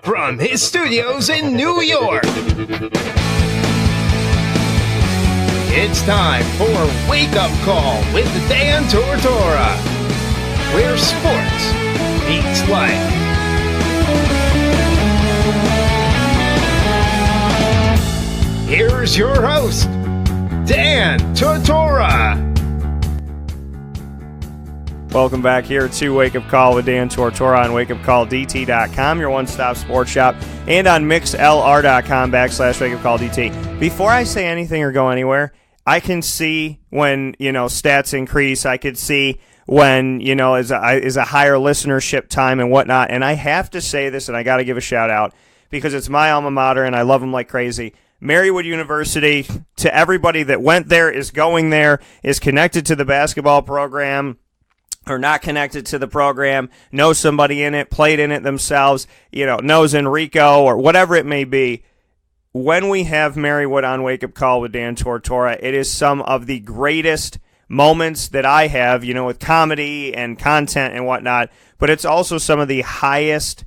from his studios in New York, it's time for Wake Up Call with Dan Tortora, where sports meets life. Here's your host, Dan Tortora. Welcome back here to Wake Up Call with Dan Tortora on WakeUpCallDT.com, your one-stop sports shop, and on MixLR.com/WakeUpCallDT. Before I say anything or go anywhere, I can see when, stats increase. I could see when, is a higher listenership time and whatnot. And I have to say this, and I got to give a shout-out, because it's my alma mater, and I love them like crazy. Marywood University, to everybody that went there, is going there, is connected to the basketball program, or not connected to the program, knows somebody in it, played in it themselves, knows Enrico, or whatever it may be. When we have Marywood on Wake Up Call with Dan Tortora, it is some of the greatest moments that I have, with comedy and content and whatnot, but it's also some of the highest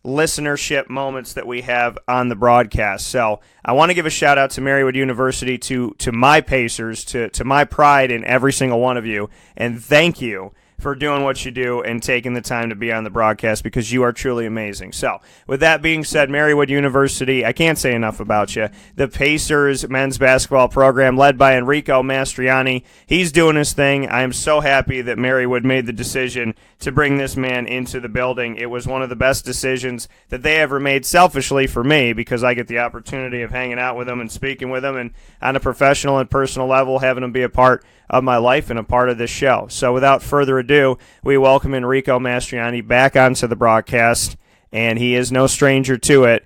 listenership moments that we have on the broadcast. So I want to give a shout out to Marywood University, to my Pacers, to my pride in every single one of you, and thank you for doing what you do and taking the time to be on the broadcast, because you are truly amazing. So, with that being said, Marywood University, I can't say enough about you. The Pacers men's basketball program, led by Enrico Mastroianni, he's doing his thing. I am so happy that Marywood made the decision to bring this man into the building. It was one of the best decisions that they ever made, selfishly for me, because I get the opportunity of hanging out with him and speaking with him, and on a professional and personal level, having him be a part of my life and a part of this show. So without further ado, we welcome Enrico Mastroianni back onto the broadcast, and he is no stranger to it.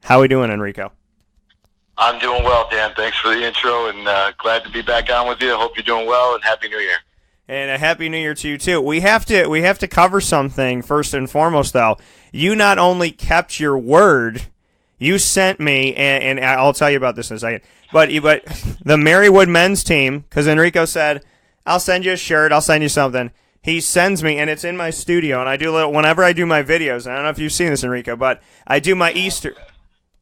How are we doing, Enrico? I'm doing well, Dan. Thanks for the intro, and glad to be back on with you. I hope you're doing well, and Happy New Year. And a Happy New Year to you, too. We have to cover something first and foremost, though. You not only kept your word, you sent me, and I'll tell you about this in a second, but the Marywood men's team, because Enrico said, I'll send you a shirt, I'll send you something. He sends me, and it's in my studio, and I do whenever I do my videos, and I don't know if you've seen this, Enrico, but I do my Easter,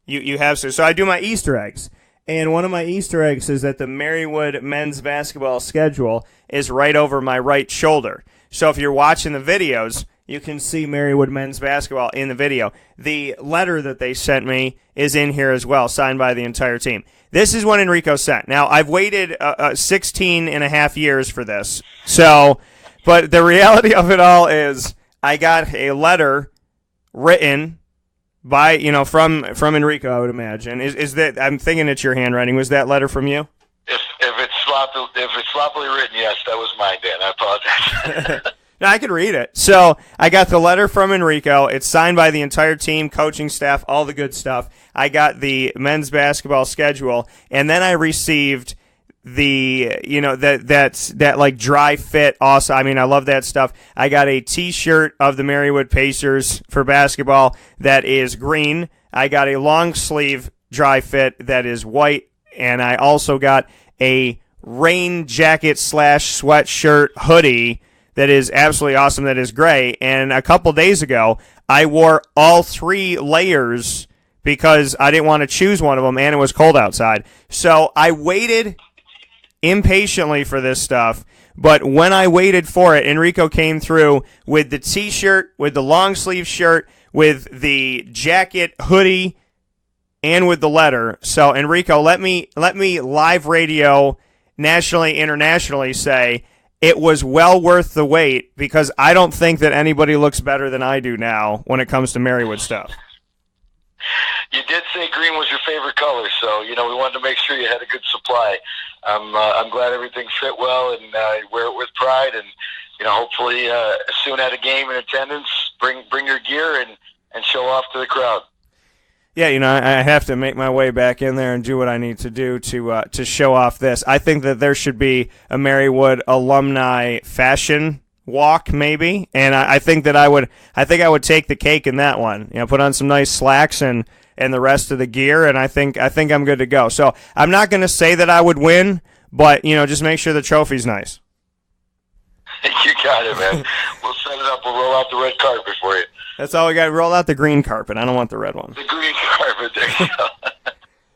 you have, so I do my Easter eggs, and one of my Easter eggs is that the Marywood men's basketball schedule is right over my right shoulder. So if you're watching the videos, you can see Marywood men's basketball in the video. The letter that they sent me is in here as well, signed by the entire team. This is what Enrico sent. Now, I've waited 16 and a half years for this. So, but the reality of it all is I got a letter written by, from Enrico, I would imagine. Is that, I'm thinking it's your handwriting. Was that letter from you? If it's sloppily written, yes, that was mine, Dan. I apologize. No, I could read it. So I got the letter from Enrico. It's signed by the entire team, coaching staff, all the good stuff. I got the men's basketball schedule, and then I received the, that like dry fit. Awesome. I mean, I love that stuff. I got a T-shirt of the Marywood Pacers for basketball that is green. I got a long sleeve dry fit that is white, and I also got a rain jacket / sweatshirt hoodie that is absolutely awesome, that is gray. And a couple days ago, I wore all 3 layers because I didn't want to choose one of them, and it was cold outside. So I waited impatiently for this stuff, but when I waited for it, Enrico came through with the T-shirt, with the long sleeve shirt, with the jacket, hoodie, and with the letter. So Enrico, let me live radio nationally, internationally say it was well worth the wait, because I don't think that anybody looks better than I do now when it comes to Marywood stuff. You did say green was your favorite color, so we wanted to make sure you had a good supply. I'm glad everything fit well, and wear it with pride, and hopefully soon at a game in attendance, bring your gear and show off to the crowd. Yeah, I have to make my way back in there and do what I need to do to show off this. I think that there should be a Marywood alumni fashion walk, maybe, and I think that I would take the cake in that one. Put on some nice slacks and the rest of the gear, and I think I'm good to go. So I'm not going to say that I would win, but just make sure the trophy's nice. You got it, man. We'll set it up. We'll roll out the red carpet for you. That's all we got. Roll out the green carpet. I don't want the red one. The green carpet, there you go.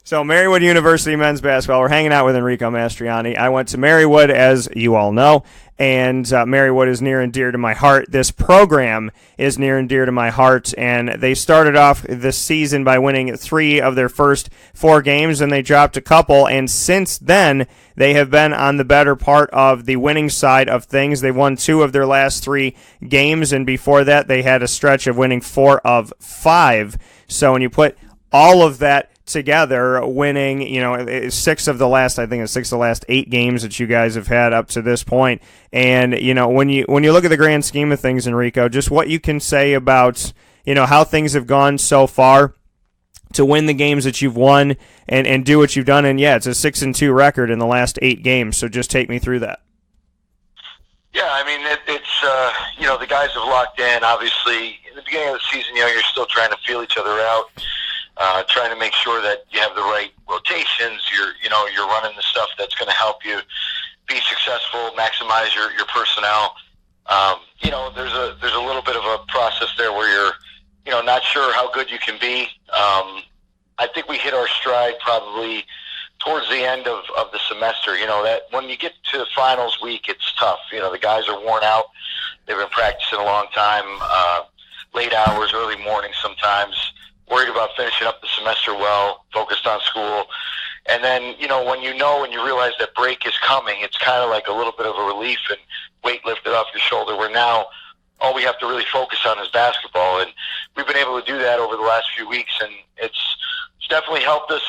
So Marywood University men's basketball. We're hanging out with Enrico Mastroianni. I went to Marywood, as you all know, and Marywood is near and dear to my heart. This program is near and dear to my heart, and they started off this season by winning 3 of their first 4 games, and they dropped a couple, and since then they have been on the better part of the winning side of things. They've won 2 of their last 3 games, and before that they had a stretch of winning 4 of 5. So when you put all of that together, winning, 6 of the last 8 games that you guys have had up to this point. And, when you look at the grand scheme of things, Enrico, just what you can say about, how things have gone so far to win the games that you've won and do what you've done. And yeah, it's a 6-2 record in the last 8 games. So just take me through that. Yeah, I mean, it's the guys have locked in. Obviously, in the beginning of the season, you're still trying to feel each other out. Trying to make sure that you have the right rotations. You're running the stuff that's going to help you be successful, maximize your personnel. There's a little bit of a process there where you're not sure how good you can be. I think we hit our stride probably towards the end of the semester. That when you get to finals week, it's tough. The guys are worn out. They've been practicing a long time, late hours, early mornings sometimes. Worried about finishing up the semester well, focused on school. And then, when you realize that break is coming, it's kind of like a little bit of a relief and weight lifted off your shoulder, where now all we have to really focus on is basketball. And we've been able to do that over the last few weeks, and it's definitely helped us.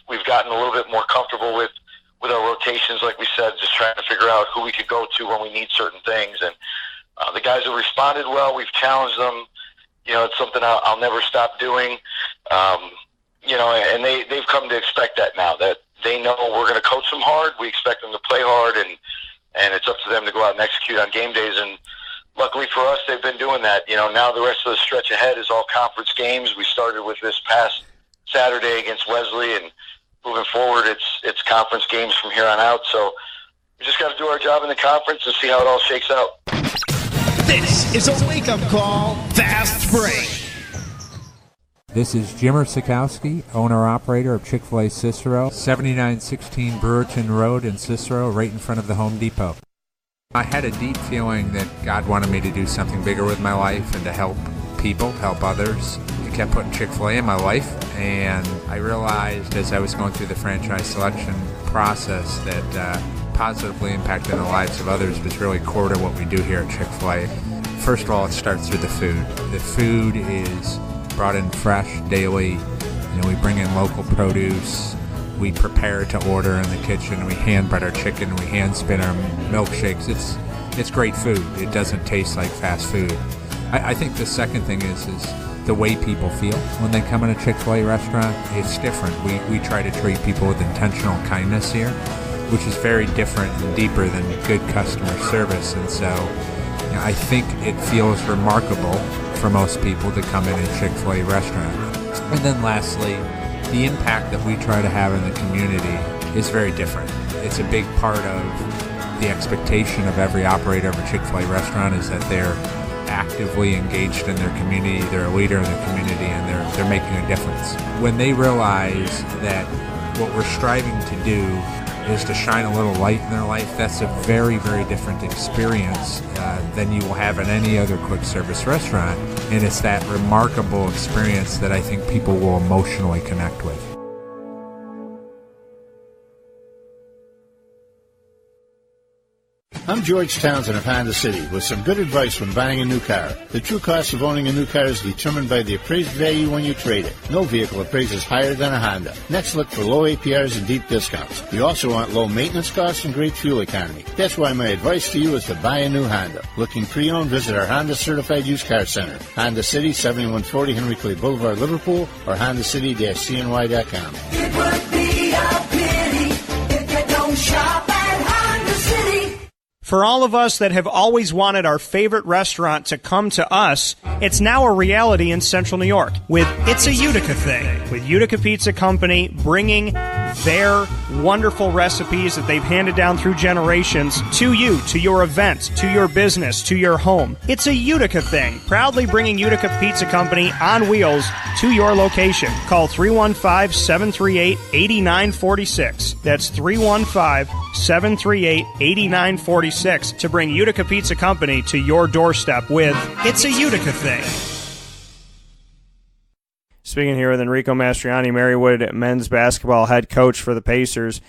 We've gotten a little bit more comfortable with our rotations, like we said, just trying to figure out who we could go to when we need certain things. And the guys have responded well. We've challenged them. It's something I'll never stop doing. And they've come to expect that now, that they know we're going to coach them hard. We expect them to play hard, and it's up to them to go out and execute on game days. And luckily for us, they've been doing that. Now the rest of the stretch ahead is all conference games. We started with this past Saturday against Wesley, and moving forward, it's conference games from here on out. So we just got to do our job in the conference and see how it all shakes out. This is a wake-up call, fast break. This is Jimmer Sikowski, owner-operator of Chick-fil-A Cicero, 7916 Brewerton Road in Cicero, right in front of the Home Depot. I had a deep feeling that God wanted me to do something bigger with my life and to help people, help others. I kept putting Chick-fil-A in my life, and I realized as I was going through the franchise selection process that positively impacting the lives of others was really core to what we do here at Chick-fil-A. First of all, it starts with the food. The food is brought in fresh daily. We bring in local produce. We prepare to order in the kitchen. We hand bread our chicken. We hand spin our milkshakes. It's great food. It doesn't taste like fast food. I think the second thing is the way people feel when they come in a Chick-fil-A restaurant. It's different. We try to treat people with intentional kindness here, which is very different and deeper than good customer service. And so I think it feels remarkable for most people to come in a Chick-fil-A restaurant. And then lastly, the impact that we try to have in the community is very different. It's a big part of the expectation of every operator of a Chick-fil-A restaurant is that they're actively engaged in their community, they're a leader in the community, and they're making a difference. When they realize that what we're striving to do is to shine a little light in their life, that's a very, very different experience than you will have in any other quick service restaurant. And it's that remarkable experience that I think people will emotionally connect with. I'm George Townsend of Honda City with some good advice when buying a new car. The true cost of owning a new car is determined by the appraised value when you trade it. No vehicle appraises higher than a Honda. Next, look for low APRs and deep discounts. You also want low maintenance costs and great fuel economy. That's why my advice to you is to buy a new Honda. Looking pre-owned, visit our Honda Certified Used Car Center. Honda City, 7140 Henry Clay Boulevard, Liverpool, or HondaCity-CNY.com. It would be a pity if you don't shop at Honda City. For all of us that have always wanted our favorite restaurant to come to us, it's now a reality in Central New York with It's a Utica Thing, with Utica Pizza Company bringing their wonderful recipes that they've handed down through generations to you, to your event, to your business, to your home. It's a Utica thing, proudly bringing Utica Pizza Company on wheels to your location. Call 315-738-8946. That's 315-738-8946 to bring Utica Pizza Company to your doorstep with It's a Utica thing. Speaking here with Enrico Mastroianni, Marywood men's basketball head coach for the Pacers.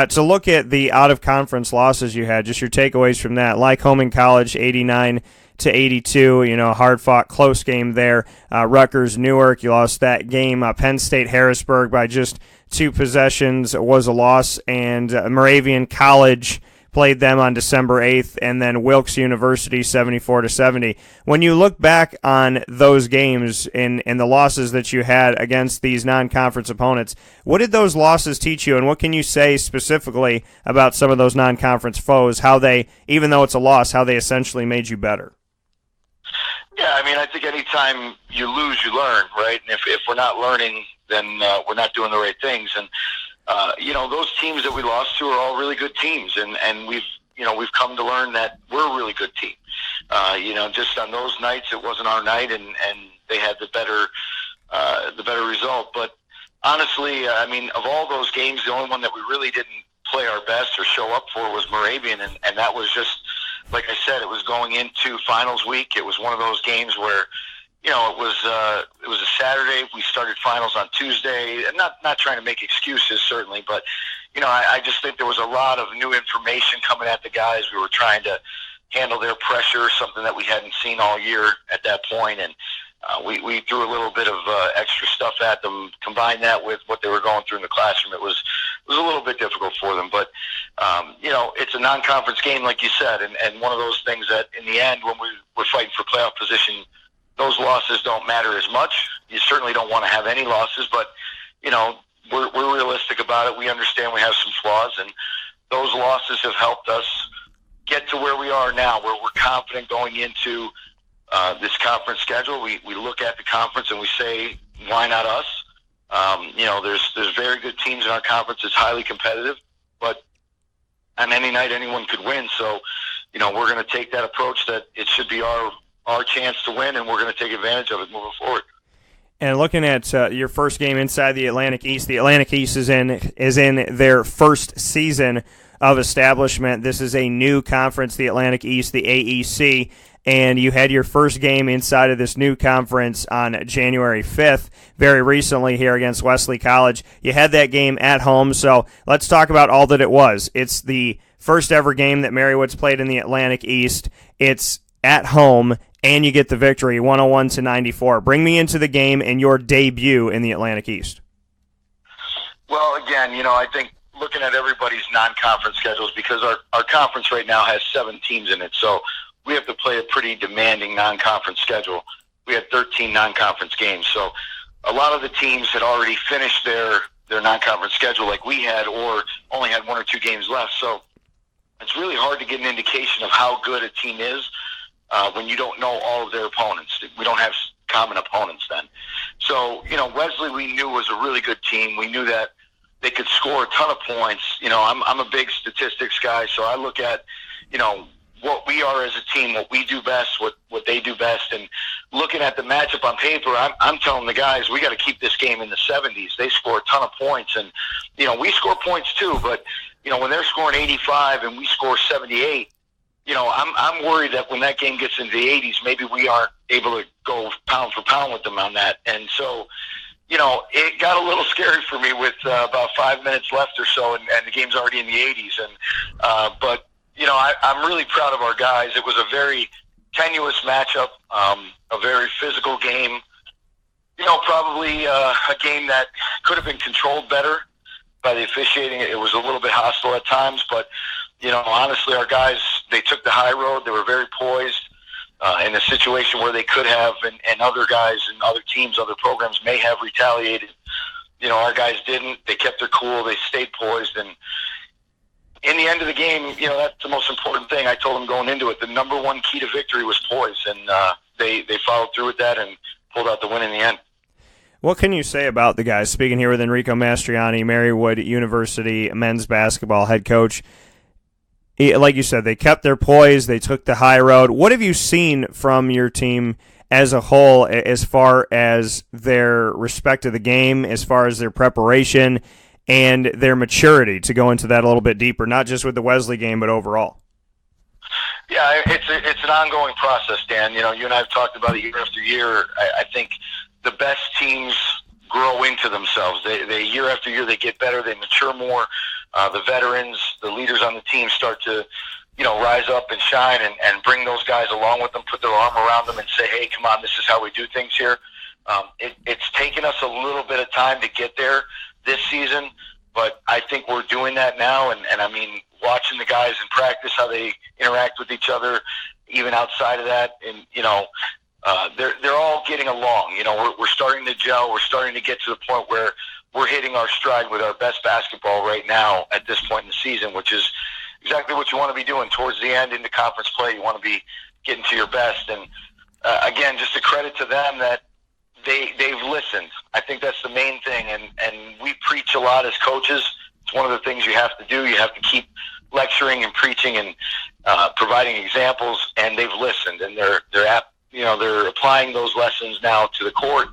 To look at the out-of-conference losses you had, just your takeaways from that. Lycoming College, 89-82, hard-fought, close game there. Rutgers, Newark, you lost that game. Penn State, Harrisburg by just 2 possessions was a loss. And Moravian College played them on December 8th, and then Wilkes University 74-70. When you look back on those games and the losses that you had against these non-conference opponents, what did those losses teach you, and what can you say specifically about some of those non-conference foes, how they, even though it's a loss, how they essentially made you better? Yeah, I think anytime you lose, you learn, right? And if we're not learning, then we're not doing the right things. And those teams that we lost to are all really good teams, and we've come to learn that we're a really good team. Just on those nights, it wasn't our night, and they had the better result. But honestly, of all those games, the only one that we really didn't play our best or show up for was Moravian, and that was just, like I said, it was going into finals week. It was one of those games where, it was a Saturday. We started finals on Tuesday. And not trying to make excuses, certainly, but I just think there was a lot of new information coming at the guys. We were trying to handle their pressure, something that we hadn't seen all year at that point, and we threw a little bit of extra stuff at them. Combine that with what they were going through in the classroom, it was a little bit difficult for them. But it's a non-conference game, like you said, and one of those things that in the end, when we're fighting for playoff position, those losses don't matter as much. You certainly don't want to have any losses, but, we're realistic about it. We understand we have some flaws, and those losses have helped us get to where we are now, where we're confident going into this conference schedule. We look at the conference and we say, why not us? There's very good teams in our conference. It's highly competitive, but on any night, anyone could win. So, we're going to take that approach that it should be our chance to win, and we're going to take advantage of it moving forward. And looking at your first game inside the Atlantic East is in their first season of establishment. This is a new conference, the Atlantic East, the AEC, and you had your first game inside of this new conference on January 5th, very recently here against Wesley College. You had that game at home, so let's talk about all that it was. It's the first ever game that Marywood's played in the Atlantic East. It's at home, and you get the victory, 101-94. Bring me into the game and your debut in the Atlantic East. Well, again, I think looking at everybody's non-conference schedules, because our conference right now has 7 teams in it, so we have to play a pretty demanding non-conference schedule. We had 13 non-conference games, so a lot of the teams had already finished their non-conference schedule like we had, or only had 1 or 2 games left. So it's really hard to get an indication of how good a team is when you don't know all of their opponents. We don't have common opponents then. So, Wesley we knew was a really good team. We knew that they could score a ton of points. I'm a big statistics guy, so I look at, what we are as a team, what we do best, what they do best, and looking at the matchup on paper, I'm telling the guys, we got to keep this game in the 70s. They score a ton of points, and, we score points too, but, when they're scoring 85 and we score 78, I'm worried that when that game gets into the 80s, maybe we aren't able to go pound for pound with them on that. And so, it got a little scary for me with about 5 minutes left or so, and the game's already in the 80s. And but I'm really proud of our guys. It was a very tenuous matchup, a very physical game. Probably a game that could have been controlled better by the officiating. It was a little bit hostile at times, but honestly, our guys, they took the high road. They were very poised in a situation where they could have, and other guys and other teams, other programs may have retaliated. Our guys didn't. They kept their cool. They stayed poised. And in the end of the game, that's the most important thing. I told them going into it, the number one key to victory was poise. And they followed through with that and pulled out the win in the end. What can you say about the guys? Speaking here with Enrico Mastroianni, Marywood University men's basketball head coach. Like you said, they kept their poise. They took the high road. What have you seen from your team as a whole as far as their respect to the game, as far as their preparation and their maturity, to go into that a little bit deeper, not just with the Wesley game, but overall? Yeah, it's an ongoing process, Dan. You know, you and I have talked about it year after year. I think the best teams grow into themselves. They year after year, they get better. They mature more. The veterans, the leaders on the team start to, you know, rise up and shine and bring those guys along with them, put their arm around them and say, hey, come on, this is how we do things here. It's taken us a little bit of time to get there this season, but I think we're doing that now. And I mean, watching the guys in practice, how they interact with each other, even outside of that, and, you know, they're all getting along. You know, we're starting to gel. We're starting to get to the point where we're hitting our stride with our best basketball right now at this point in the season, which is exactly what you want to be doing towards the end into conference play. You want to be getting to your best. And again, just a credit to them that they've listened. I think that's the main thing. And we preach a lot as coaches. It's one of the things you have to do. You have to keep lecturing and preaching and providing examples, and they've listened, and they're applying those lessons now to the court,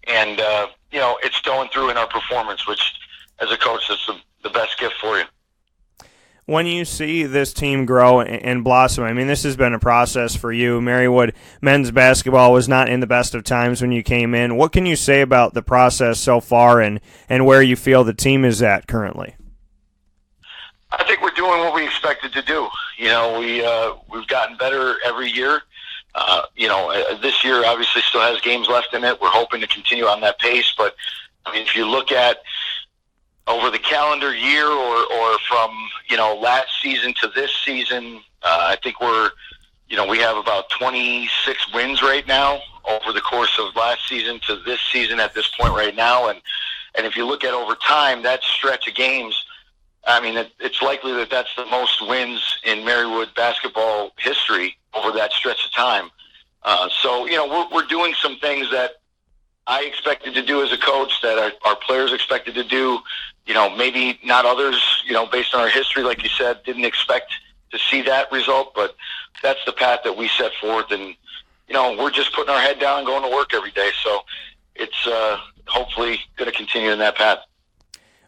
and you know, it's going through in our performance, which as a coach, that's the best gift for you. When you see this team grow and blossom, I mean, this has been a process for you. Marywood men's basketball was not in the best of times when you came in. What can you say about the process so far and where you feel the team is at currently? I think we're doing what we expected to do. You know, we've gotten better every year. You know, this year obviously still has games left in it. We're hoping to continue on that pace. But, I mean, if you look at over the calendar year or from, you know, last season to this season, I think we have about 26 wins right now over the course of last season to this season at this point right now. And if you look at over time, that stretch of games, I mean, it's likely that that's the most wins in Marywood basketball history over that stretch of time. So, you know, we're doing some things that I expected to do as a coach, that our players expected to do. You know, maybe not others, you know, based on our history, like you said, didn't expect to see that result, but that's the path that we set forth. And, you know, we're just putting our head down and going to work every day. So it's hopefully going to continue in that path.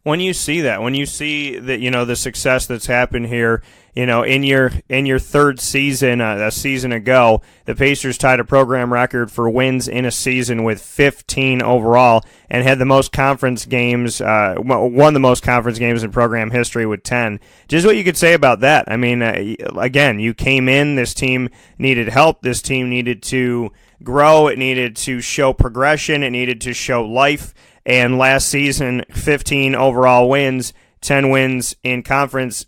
When you see that, you know, the success that's happened here, you know, in your third season, a season ago, the Pacers tied a program record for wins in a season with 15 overall, and had the most conference games, won the most conference games in program history with 10. Just what you could say about that. I mean, again, you came in, this team needed help, this team needed to grow, it needed to show progression, it needed to show life. And last season, 15 overall wins, 10 wins in conference.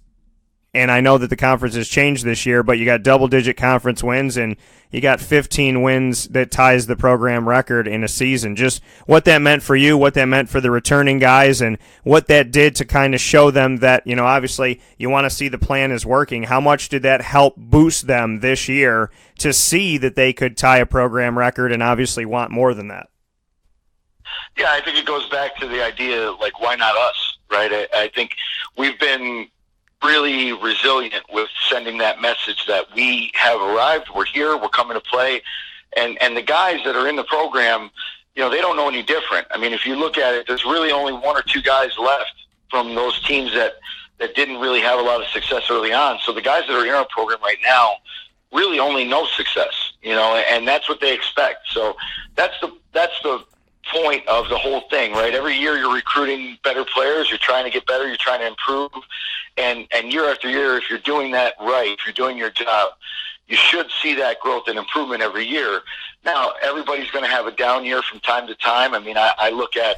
And I know that the conference has changed this year, but you got double-digit conference wins, and you got 15 wins that ties the program record in a season. Just what that meant for you, what that meant for the returning guys, and what that did to kind of show them that, you know, obviously you want to see the plan is working. How much did that help boost them this year to see that they could tie a program record and obviously want more than that? Yeah, I think it goes back to the idea, like, why not us, right? I think we've been really resilient with sending that message that we have arrived, we're here, we're coming to play. And the guys that are in the program, you know, they don't know any different. I mean, if you look at it, there's really only one or two guys left from those teams that didn't really have a lot of success early on. So the guys that are in our program right now really only know success, you know, and that's what they expect. So that's the point of the whole thing, right? Every year you're recruiting better players, you're trying to get better, you're trying to improve, and year after year, if you're doing that right, if you're doing your job, you should see that growth and improvement every year. Now, everybody's going to have a down year from time to time. I mean, I look at,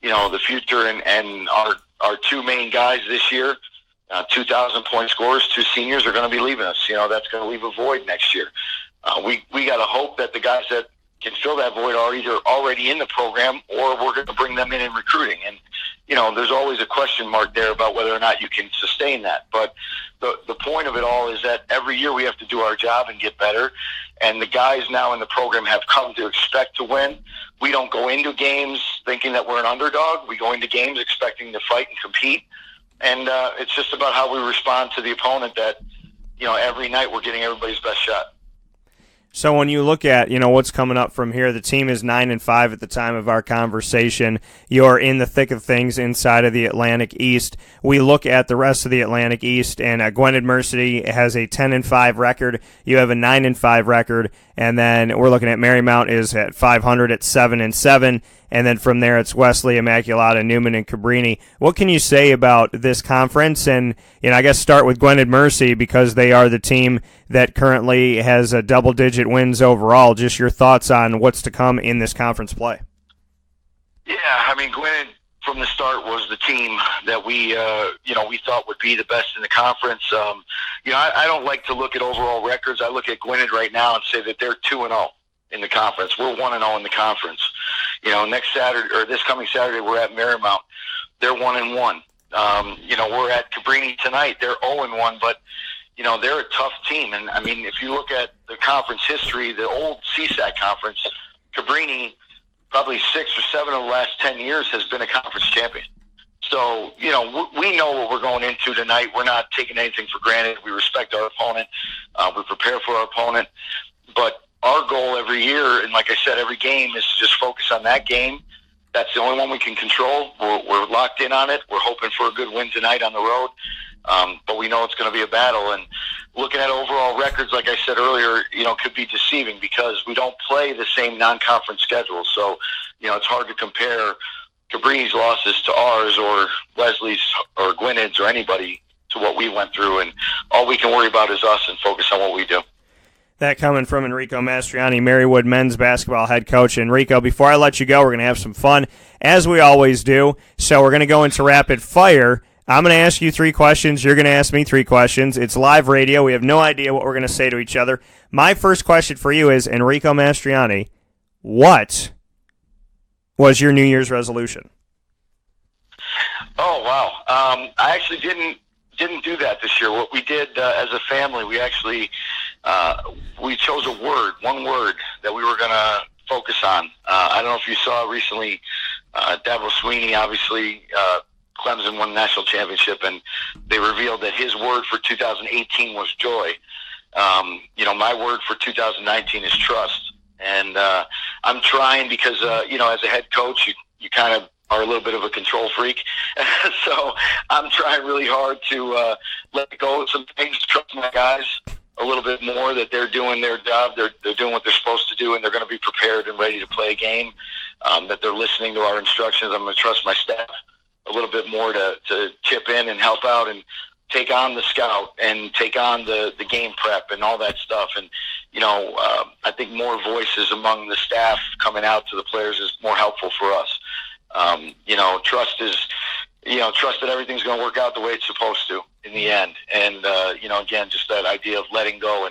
you know, the future and our two main guys this year, 2,000-point scorers, two seniors are going to be leaving us. You know, that's going to leave a void next year. We got to hope that the guys that can fill that void are either already in the program or we're going to bring them in recruiting. And, there's always a question mark there about whether or not you can sustain that. But the point of it all is that every year we have to do our job and get better. And the guys now in the program have come to expect to win. We don't go into games thinking that we're an underdog. We go into games expecting to fight and compete. And it's just about how we respond to the opponent that, every night we're getting everybody's best shot. So when you look at, what's coming up from here, the team is 9-5 at the time of our conversation. You're in the thick of things inside of the Atlantic East. We look at the rest of the Atlantic East, and Gwynedd Mercy has a 10-5 record. You have a 9-5 record, and then we're looking at Marymount is at 500 at 7-7. And then from there, it's Wesley, Immaculata, Newman, and Cabrini. What can you say about this conference? And, I guess start with Gwynedd Mercy because they are the team that currently has a double-digit wins overall. Just your thoughts on what's to come in this conference play. Yeah, Gwynedd from the start was the team that we thought would be the best in the conference. I don't like to look at overall records. I look at Gwynedd right now and say that they're 2-0 in the conference. We're 1-0 in the conference. Next Saturday or this coming Saturday, we're at Marymount. They're 1-1. We're at Cabrini tonight. They're 0-1, but they're a tough team. And if you look at the conference history, the old CSAC conference, Cabrini, probably 6 or 7 of the last 10 years has been a conference champion. So, we know what we're going into tonight. We're not taking anything for granted. We respect our opponent. We prepare for our opponent. But our goal every year, and like I said, every game, is to just focus on that game. That's the only one we can control. We're locked in on it. We're hoping for a good win tonight on the road. But we know it's going to be a battle. And looking at overall records, like I said earlier, could be deceiving because we don't play the same non-conference schedule. So, it's hard to compare Cabrini's losses to ours or Leslie's or Gwynedd's or anybody to what we went through. And all we can worry about is us and focus on what we do. That coming from Enrico Mastroianni, Marywood men's basketball head coach. Enrico, before I let you go, we're going to have some fun, as we always do. So we're going to go into rapid fire. I'm going to ask you 3 questions. You're going to ask me 3 questions. It's live radio. We have no idea what we're going to say to each other. My first question for you is, Enrico Mastroianni, what was your New Year's resolution? Oh, wow. I actually didn't do that this year. What we did as a family, we actually we chose one word that we were going to focus on. I don't know if you saw recently, Dabo Sweeney, obviously, Clemson won the national championship, and they revealed that his word for 2018 was joy. My word for 2019 is trust. And I'm trying because, as a head coach, you kind of are a little bit of a control freak. So I'm trying really hard to let go of some things, trust my guys a little bit more, that they're doing their job, they're doing what they're supposed to do, and they're going to be prepared and ready to play a game, that they're listening to our instructions. I'm going to trust my staff a little bit more to chip in and help out and take on the scout and take on the game prep and all that stuff. And, I think more voices among the staff coming out to the players is more helpful for us. Trust is, trust that everything's going to work out the way it's supposed to in the end. And, again, just that idea of letting go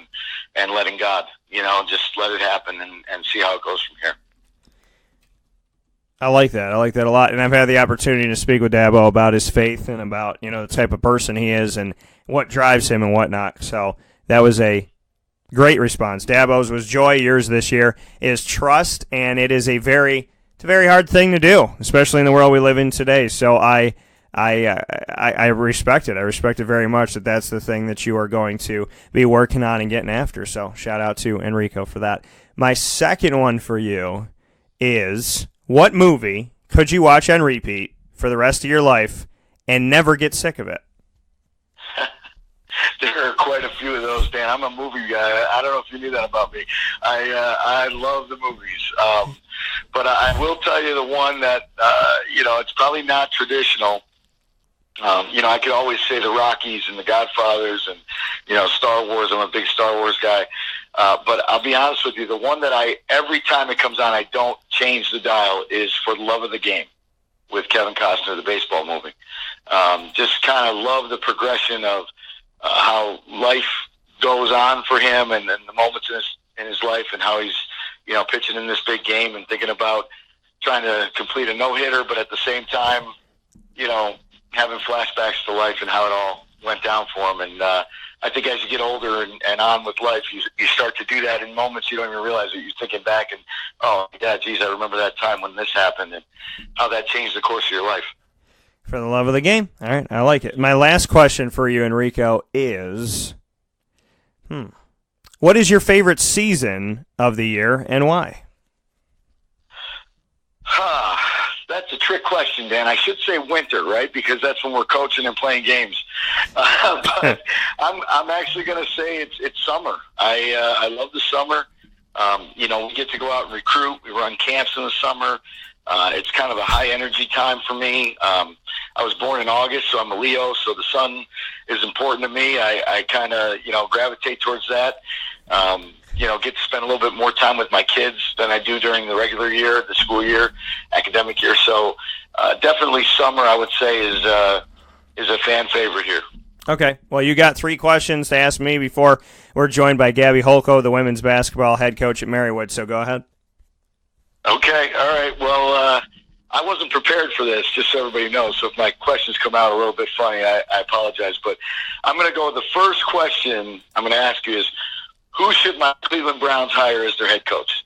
and letting God, just let it happen and see how it goes from here. I like that. I like that a lot. And I've had the opportunity to speak with Dabo about his faith and about, the type of person he is and what drives him and whatnot. So that was a great response. Dabo's was joy. Yours this year is trust, and it is a very hard thing to do, especially in the world we live in today. So I respect it. I respect it very much that that's the thing that you are going to be working on and getting after. So shout out to Enrico for that. My second one for you is, what movie could you watch on repeat for the rest of your life and never get sick of it? There are quite a few of those, Dan. I'm a movie guy. I don't know if you knew that about me. I love the movies. But I will tell you the one that, it's probably not traditional. I could always say the Rockies and the Godfathers and, Star Wars. I'm a big Star Wars guy. But I'll be honest with you, the one that every time it comes on, I don't change the dial is For the Love of the Game with Kevin Costner, the baseball movie. Just kind of love the progression of how life goes on for him and the moments in his life and how he's, pitching in this big game and thinking about trying to complete a no-hitter, but at the same time, having flashbacks to life and how it all went down for him. And I think as you get older and on with life, you start to do that in moments you don't even realize it. You're thinking back and, oh, yeah, geez, I remember that time when this happened and how that changed the course of your life. For the love of the game. All right, I like it. My last question for you, Enrico, is, what is your favorite season of the year and why? That's a trick question, Dan. I should say winter, right? Because that's when we're coaching and playing games. But I'm actually going to say it's summer. I love the summer. We get to go out and recruit. We run camps in the summer. It's kind of a high energy time for me. I was born in August, so I'm a Leo, so the sun is important to me. I kind of, gravitate towards that. Get to spend a little bit more time with my kids than I do during the regular year, the school year, academic year. So definitely summer, I would say, is a fan favorite here. Okay. Well, you got 3 questions to ask me before we're joined by Gabby Holko, the women's basketball head coach at Marywood. So go ahead. Okay. All right. Well, I wasn't prepared for this, just so everybody knows. So if my questions come out a little bit funny, I apologize. But I'm going to go with the first question I'm going to ask you is, who should my Cleveland Browns hire as their head coach?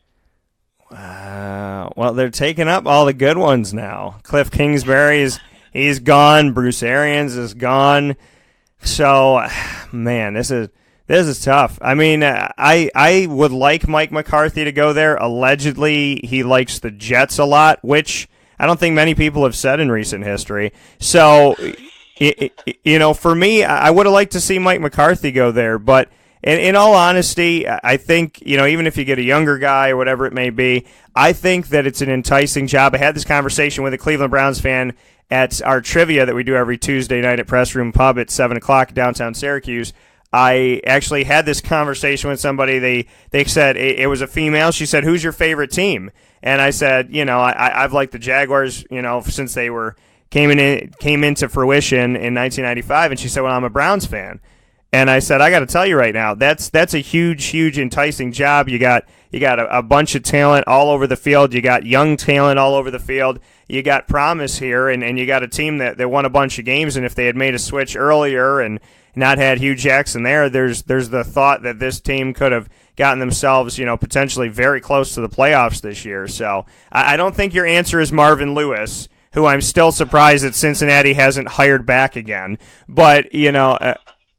Wow. Well, they're taking up all the good ones now. Cliff Kingsbury he's gone. Bruce Arians is gone. So, man, this is tough. I mean, I would like Mike McCarthy to go there. Allegedly, he likes the Jets a lot, which I don't think many people have said in recent history. So, for me, I would have liked to see Mike McCarthy go there, but in all honesty, I think, even if you get a younger guy or whatever it may be, I think that it's an enticing job. I had this conversation with a Cleveland Browns fan at our trivia that we do every Tuesday night at PressRoom Pub at 7 o'clock downtown Syracuse. I actually had this conversation with somebody. They said it was a female. She said, "Who's your favorite team?" And I said, I've liked the Jaguars, since they came into fruition in 1995. And she said, "Well, I'm a Browns fan." And I said, I got to tell you right now, that's a huge, enticing job. You got a bunch of talent all over the field. You got young talent all over the field. You got promise here, and you got a team that won a bunch of games. And if they had made a switch earlier and not had Hugh Jackson there's the thought that this team could have gotten themselves, potentially very close to the playoffs this year. So I don't think your answer is Marvin Lewis, who I'm still surprised that Cincinnati hasn't hired back again. But,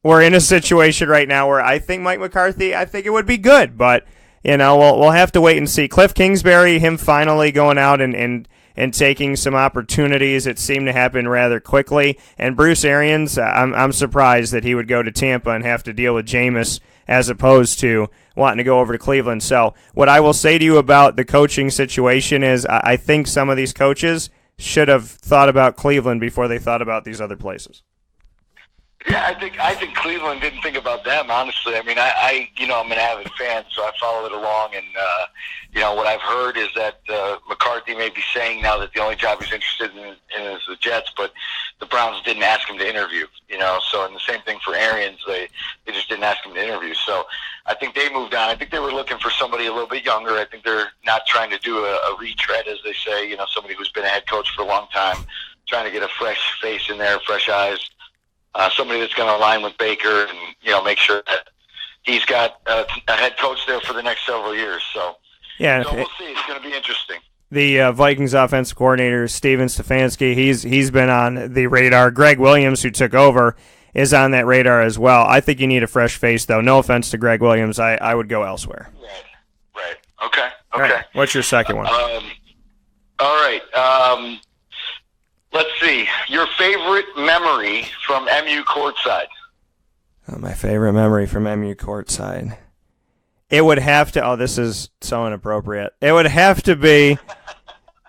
we're in a situation right now where I think Mike McCarthy, I think it would be good, but we'll have to wait and see. Cliff Kingsbury, him finally going out and taking some opportunities, it seemed to happen rather quickly. And Bruce Arians, I'm surprised that he would go to Tampa and have to deal with Jameis as opposed to wanting to go over to Cleveland. So what I will say to you about the coaching situation is I think some of these coaches should have thought about Cleveland before they thought about these other places. Yeah, I think Cleveland didn't think about them, honestly. I mean, I'm an avid fan, so I follow it along, and what I've heard is that McCarthy may be saying now that the only job he's interested in is the Jets, but the Browns didn't ask him to interview. So and the same thing for Arians, they just didn't ask him to interview. So I think they moved on. I think they were looking for somebody a little bit younger. I think they're not trying to do a retread, as they say. Somebody who's been a head coach for a long time, trying to get a fresh face in there, fresh eyes. Somebody that's going to align with Baker and, make sure that he's got a head coach there for the next several years. So, we'll see. It's going to be interesting. The Vikings offensive coordinator, Steven Stefanski, he's been on the radar. Greg Williams, who took over, is on that radar as well. I think you need a fresh face, though. No offense to Greg Williams. I would go elsewhere. Right. Okay. All right. What's your second one? All right. Let's see. Your favorite memory from MU courtside? My favorite memory from MU courtside. It would have to. Oh, this is so inappropriate. It would have to be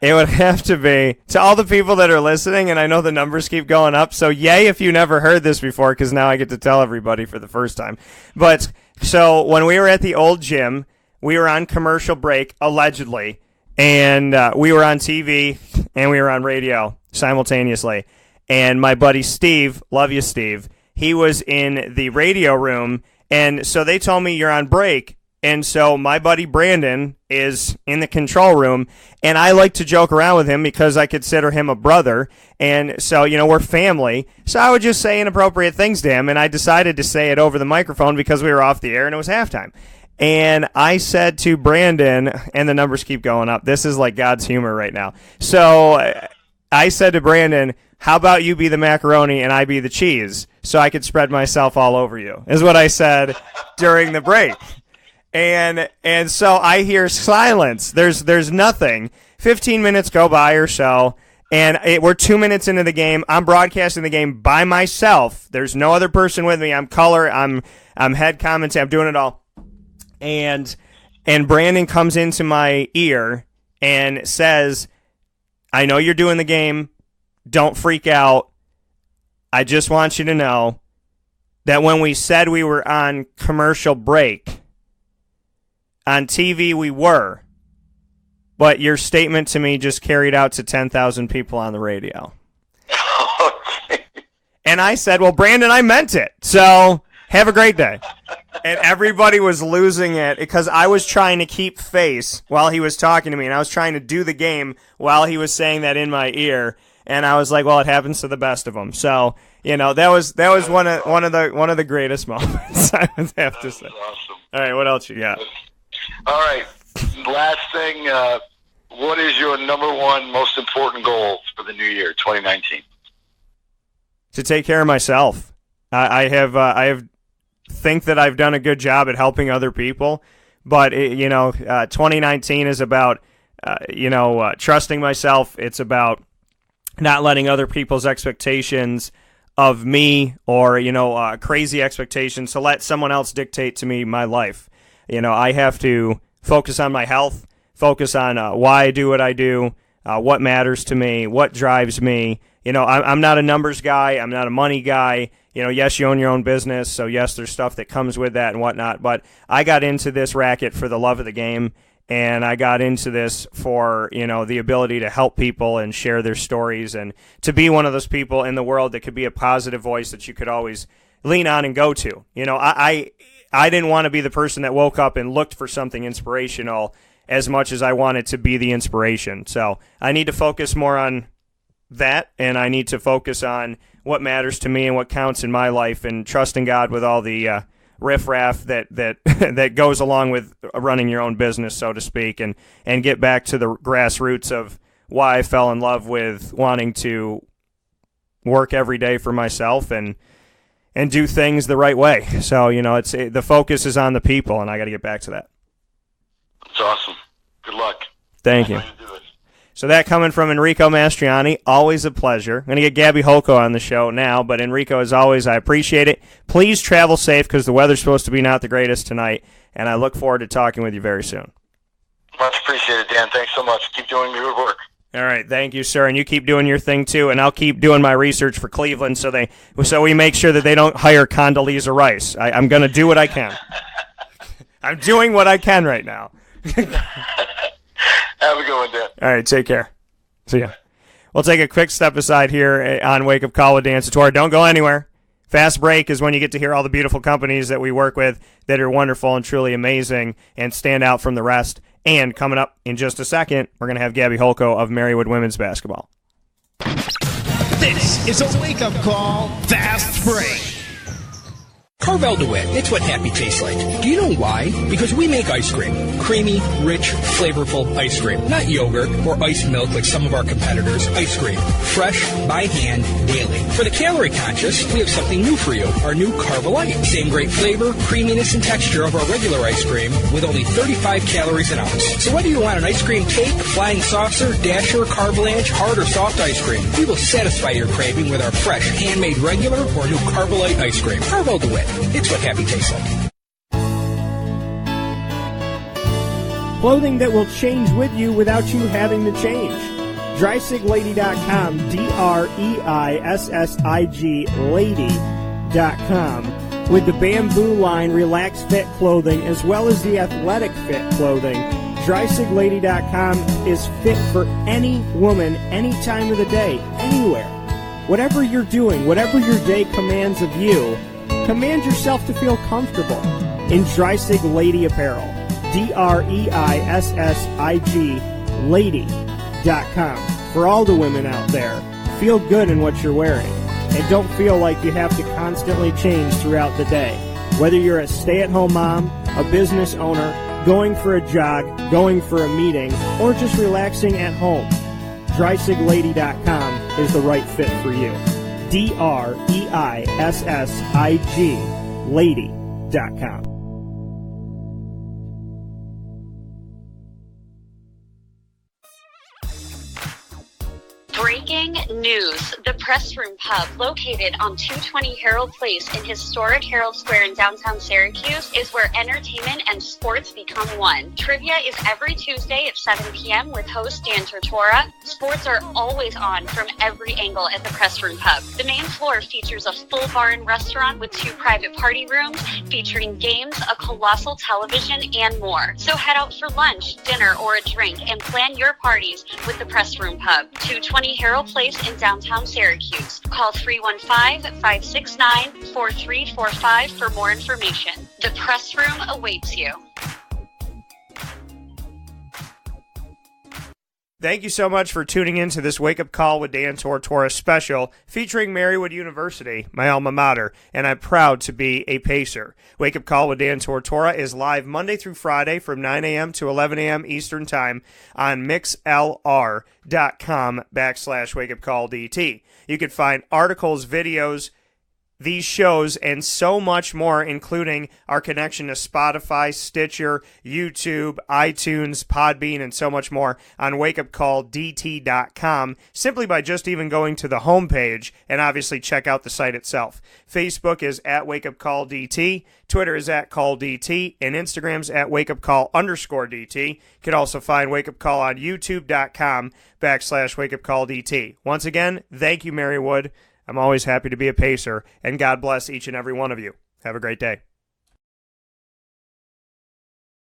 to all the people that are listening, and I know the numbers keep going up. So yay if you never heard this before, because now I get to tell everybody for the first time. But so when we were at the old gym, we were on commercial break allegedly, and we were on TV and we were on radio simultaneously. And my buddy Steve, love you Steve, he was in the radio room, and so they told me, you're on break. And so my buddy Brandon is in the control room, and I like to joke around with him because I consider him a brother. And so, we're family. So I would just say inappropriate things to him, and I decided to say it over the microphone because we were off the air and it was halftime. And I said to Brandon, and the numbers keep going up. This is like God's humor right now. So I said to Brandon, how about you be the macaroni and I be the cheese so I could spread myself all over you, is what I said during the break. And so I hear silence. There's nothing. 15 minutes go by or so, and we're 2 minutes into the game. I'm broadcasting the game by myself. There's no other person with me. I'm color. I'm head commentating. I'm doing it all. And Brandon comes into my ear and says, I know you're doing the game. Don't freak out. I just want you to know that when we said we were on commercial break, on TV we were, but your statement to me just carried out to 10,000 people on the radio. Okay. And I said, well, Brandon, I meant it. So have a great day. And everybody was losing it because I was trying to keep face while he was talking to me, and I was trying to do the game while he was saying that in my ear. And I was like, well, it happens to the best of them. So, that was one of the greatest moments, I would have to say. Awesome. All right, what else you got? All right. Last thing, what is your number one most important goal for the new year, 2019? To take care of myself. I think that I've done a good job at helping other people, but 2019 is about trusting myself. It's about not letting other people's expectations of me or crazy expectations to let someone else dictate to me my life. I have to focus on my health, focus on why I do what I do, what matters to me, what drives me. I'm not a numbers guy. I'm not a money guy. Yes, you own your own business, so yes, there's stuff that comes with that and whatnot. But I got into this racket for the love of the game, and I got into this for, the ability to help people and share their stories and to be one of those people in the world that could be a positive voice that you could always lean on and go to. I didn't want to be the person that woke up and looked for something inspirational as much as I wanted to be the inspiration. So I need to focus more on that, and I need to focus on what matters to me and what counts in my life, and trusting God with all the riffraff that goes along with running your own business, so to speak, and get back to the grassroots of why I fell in love with wanting to work every day for myself and do things the right way. So, it's the focus is on the people, and I got to get back to that. That's awesome. Good luck. Thank you. So that coming from Enrico Mastroianni, always a pleasure. I'm going to get Gabby Holko on the show now, but Enrico, as always, I appreciate it. Please travel safe because the weather's supposed to be not the greatest tonight, and I look forward to talking with you very soon. Much appreciated, Dan. Thanks so much. Keep doing your work. All right, thank you, sir, and you keep doing your thing too, and I'll keep doing my research for Cleveland so we make sure that they don't hire Condoleezza Rice. I'm going to do what I can. I'm doing what I can right now. Have a good one, Dan. All right, take care. See ya. We'll take a quick step aside here on Wake Up Call with Dan Tortora. Don't go anywhere. Fast break is when you get to hear all the beautiful companies that we work with that are wonderful and truly amazing and stand out from the rest. And coming up in just a second, we're going to have Gabby Holko of Marywood Women's Basketball. This is a wake-up call, fast break. Carvel DeWitt, it's what happy tastes like. Do you know why? Because we make ice cream. Creamy, rich, flavorful ice cream. Not yogurt or ice milk like some of our competitors. Ice cream. Fresh, by hand, daily. For the calorie conscious, we have something new for you. Our new Carvelite. Same great flavor, creaminess, and texture of our regular ice cream with only 35 calories an ounce. So whether you want an ice cream cake, flying saucer, dasher, carvalanche, hard or soft ice cream, we will satisfy your craving with our fresh, handmade regular or new Carvelite ice cream. Carvel DeWitt. It's what happy tastes like. Clothing that will change with you without you having to change. DreisigLady.com, DREISSIG Lady.com. With the Bamboo line Relax Fit clothing as well as the Athletic Fit clothing, DreisigLady.com is fit for any woman, any time of the day, anywhere. Whatever you're doing, whatever your day commands of you, command yourself to feel comfortable in Dreissig Lady Apparel. DREISSIG lady.com. For all the women out there, feel good in what you're wearing and don't feel like you have to constantly change throughout the day. Whether you're a stay-at-home mom, a business owner, going for a jog, going for a meeting, or just relaxing at home, DreisigLady.com is the right fit for you. DREISSIG lady.com. Breaking news. The PressRoom Pub, located on 220 Harold Place in historic Harold Square in downtown Syracuse, is where entertainment and sports become one. Trivia is every Tuesday at 7 p.m. with host Dan Tortora. Sports are always on from every angle at the PressRoom Pub. The main floor features a full bar and restaurant with 2 private party rooms featuring games, a colossal television, and more. So head out for lunch, dinner, or a drink and plan your parties with the PressRoom Pub. 220 Harold Place in downtown Syracuse. Call 315-569-4345 for more information. The Press Room awaits you. Thank you so much for tuning in to this Wake Up Call with Dan Tortora special featuring Marywood University, my alma mater, and I'm proud to be a Pacer. Wake Up Call with Dan Tortora is live Monday through Friday from 9 a.m. to 11 a.m. Eastern Time on mixlr.com/wakeupcalldt. You can find articles, videos, these shows, and so much more, including our connection to Spotify, Stitcher, YouTube, iTunes, Podbean, and so much more on WakeUpCallDT.com, simply by just even going to the homepage and obviously check out the site itself. Facebook is at WakeUpCallDT, Twitter is at CallDT, and Instagram's at WakeUpCall_DT. You can also find Wake Up Call on YouTube.com/WakeUpCallDT. Once again, thank you, Marywood. I'm always happy to be a Pacer, and God bless each and every one of you. Have a great day.